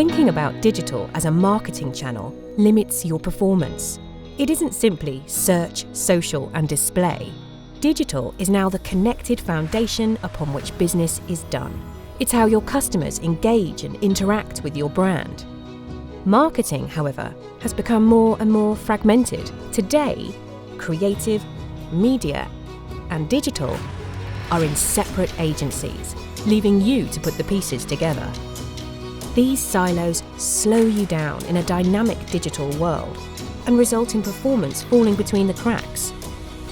Thinking about digital as a marketing channel limits your performance. It isn't simply search, social, and display. Digital is now the connected foundation upon which business is done. It's how your customers engage and interact with your brand. Marketing, however, has become more and more fragmented. Today, creative, media, and digital are in separate agencies, leaving you to put the pieces together. These silos slow you down in a dynamic digital world and result in performance falling between the cracks.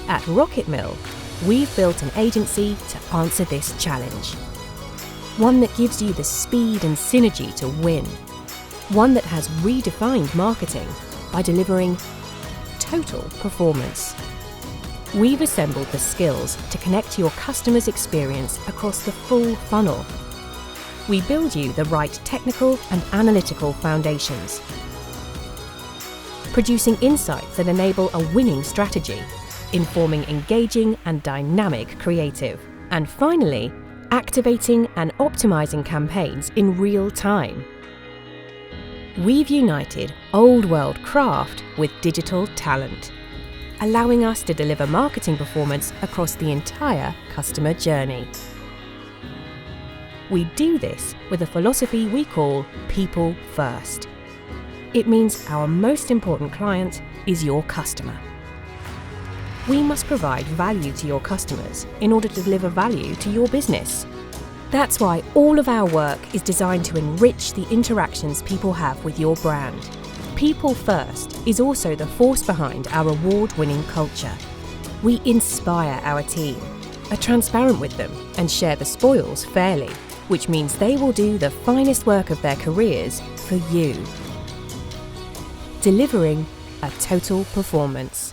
At RocketMill, we've built an agency to answer this challenge. One that gives you the speed and synergy to win. One that has redefined marketing by delivering total performance. We've assembled the skills to connect your customer's experience across the full funnel. We build you the right technical and analytical foundations, producing insights that enable a winning strategy, informing engaging and dynamic creative, and finally, activating and optimizing campaigns in real time. We've united old world craft with digital talent, allowing us to deliver marketing performance across the entire customer journey. We do this with a philosophy we call People First. It means our most important client is your customer. We must provide value to your customers in order to deliver value to your business. That's why all of our work is designed to enrich the interactions people have with your brand. People First is also the force behind our award-winning culture. We inspire our team, are transparent with them, and share the spoils fairly, which means they will do the finest work of their careers for you, delivering a total performance.